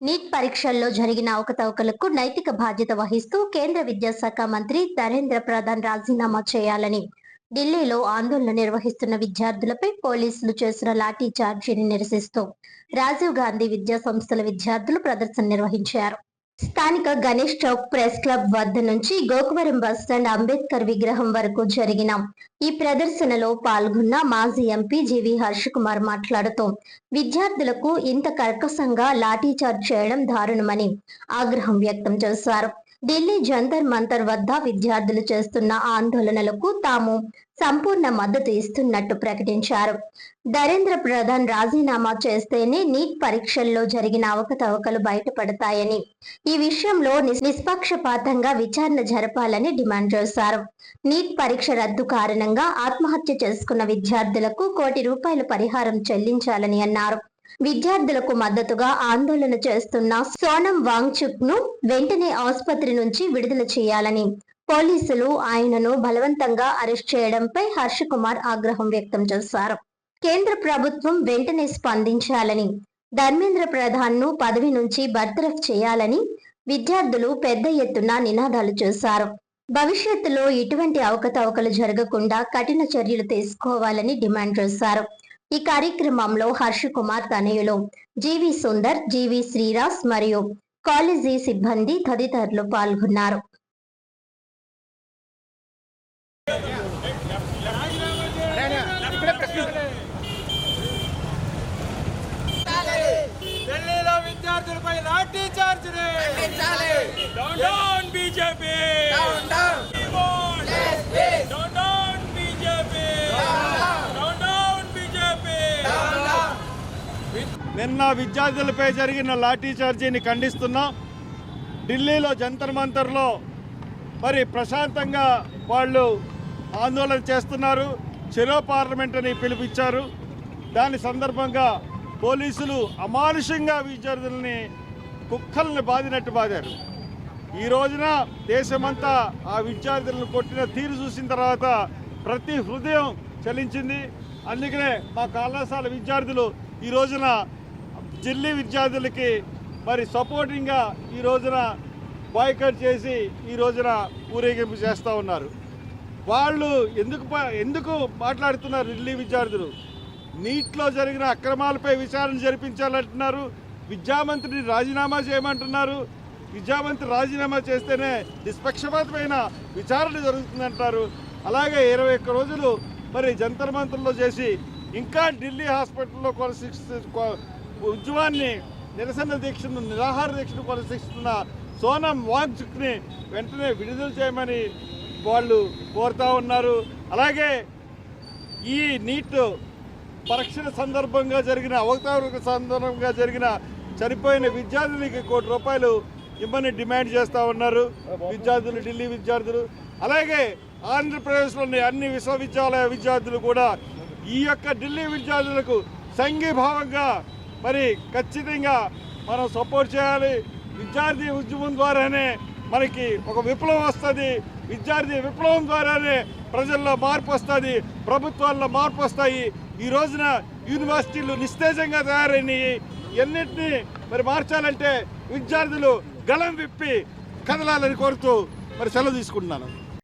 Neat పరీక్షల్లో జరిగిన అవకతవకలకు నైతిక బాధ్యత వహిస్తూ కేంద్ర విద్యాశాఖ మంత్రి ధర్మేంద్ర ప్రధాన్ రాజీనామా చేయాలని ఢిల్లీలో ఆందోళన నిర్వహిస్తున్న విద్యార్థులపై పోలీసులు చేసిన లాఠీ చార్జీని నిరసిస్తూ రాజీవ్ గాంధీ విద్యా సంస్థల విద్యార్థులు ప్రదర్శన నిర్వహించారు. స్థానిక గణేష్ చౌక్ ప్రెస్ క్లబ్ వద్ద నుంచి గోకవరం బస్టాండ్ అంబేద్కర్ విగ్రహం వరకు జరిగిన ఈ ప్రదర్శనలో పాల్గొన్న మాజీ ఎంపీ జీవీ హర్ష కుమార్ మాట్లాడుతూ విద్యార్థులకు ఇంత కర్కశంగా లాఠీచార్జ్ చేయడం దారుణమని ఆగ్రహం వ్యక్తం చేశారు. ఢిల్లీ జంతర్ మంతర్ వద్ద విద్యార్థులు చేస్తున్న ఆందోళనలకు తాము సంపూర్ణ మద్దతు ఇస్తున్నట్టు ప్రకటించారు. ధర్మేంద్ర ప్రధాన్ రాజీనామా చేస్తేనే నీట్ పరీక్షల్లో జరిగిన అవకతవకలు బయటపడతాయని, ఈ విషయంలో నిష్పక్షపాతంగా విచారణ జరపాలని డిమాండ్ చేశారు. నీట్ పరీక్ష రద్దు కారణంగా ఆత్మహత్య చేసుకున్న విద్యార్థులకు ₹1,00,00,000 పరిహారం చెల్లించాలని అన్నారు. విద్యార్థులకు మద్దతుగా ఆందోళన చేస్తున్న సోనం వాంగ్చుక్ ను వెంటనే ఆసుపత్రి నుంచి విడుదల చేయాలని, పోలీసులు ఆయనను బలవంతంగా అరెస్ట్ చేయడంపై హర్ష కుమార్ ఆగ్రహం వ్యక్తం చేశారు. కేంద్ర ప్రభుత్వం వెంటనే స్పందించాలని, ధర్మేంద్ర ప్రధాన్ ను పదవి నుంచి బర్తరఫ్ చేయాలని విద్యార్థులు పెద్ద ఎత్తున నినాదాలు చేశారు. భవిష్యత్తులో ఇటువంటి అవకతవకలు జరగకుండా కఠిన చర్యలు తీసుకోవాలని డిమాండ్ చేశారు. ఈ కార్యక్రమంలో హర్ష కుమార్ తనయులు జీవి సుందర్, జీవి శ్రీరాస్ మరియు కాలేజీ సిబ్బంది తదితరులు పాల్గొన్నారు. ఢిల్లీలో విద్యార్థులపై lathi charge down down BJP, down down down down BJP, down down BJP. నిన్న విద్యార్థులపై జరిగిన లాఠీ చార్జీని ఖండిస్తున్నాం. ఢిల్లీలో జంతర్ మంతర్లో మరి ప్రశాంతంగా వాళ్ళు ఆందోళన చేస్తున్నారు. చెరో పార్లమెంట్ అని పిలుపిచ్చారు. దాని సందర్భంగా పోలీసులు అమానుషంగా విద్యార్థులని కుక్కల్ని బాదినట్టు బాదారు. ఈ రోజున దేశమంతా ఆ విద్యార్థులను కొట్టిన తీరు చూసిన తర్వాత ప్రతి హృదయం చలించింది. అందుకనే మా కళాశాల విద్యార్థులు ఈ రోజున ఢిల్లీ విద్యార్థులకి మరి సపోర్టింగ్గా ఈ రోజున బాయ్కట్ చేసి ఈ రోజున ఊరేగింపు చేస్తూ ఉన్నారు. వాళ్ళు ఎందుకు మాట్లాడుతున్నారు? ఢిల్లీ విద్యార్థులు నీట్లో జరిగిన అక్రమాలపై విచారణ జరిపించాలంటున్నారు. విద్యామంత్రిని రాజీనామా చేయమంటున్నారు. విద్యామంత్రి రాజీనామా చేస్తేనే నిష్పక్షపాతమైన విచారణ జరుగుతుందంటారు. అలాగే 21 రోజులు మరి జంతర్ మంతర్లో చేసి ఇంకా ఢిల్లీ హాస్పిటల్లో ఉద్యమాన్ని నిరసన దీక్షను నిరాహార దీక్షను కొనసాగిస్తున్న సోనం వాంగ్చుక్ని వెంటనే విడుదల చేయమని వాళ్ళు కోరుతూ ఉన్నారు. అలాగే ఈ నీట్ పరీక్షల సందర్భంగా జరిగిన అవకతవకల సందర్భంగా జరిగిన చనిపోయిన విద్యార్థులకి ₹1,00,00,000 ఇవ్వని డిమాండ్ చేస్తూ ఉన్నారు విద్యార్థులు, ఢిల్లీ విద్యార్థులు. అలాగే ఆంధ్రప్రదేశ్లోని అన్ని విశ్వవిద్యాలయ విద్యార్థులు కూడా ఈ యొక్క ఢిల్లీ విద్యార్థులకు సంఘీభావంగా మరి ఖచ్చితంగా మనం సపోర్ట్ చేయాలి. విద్యార్థి ఉద్యమం ద్వారానే మనకి ఒక విప్లవం వస్తుంది. విద్యార్థి విప్లవం ద్వారానే ప్రజల్లో మార్పు వస్తుంది, ప్రభుత్వాల్లో మార్పు వస్తాయి. ఈ రోజున యూనివర్సిటీలు నిస్తేజంగా తయారైనవి. ఎన్నింటినీ మరి మార్చాలంటే విద్యార్థులు గళం విప్పి కదలాలని కోరుతూ మరి సెలవు తీసుకుంటున్నాను.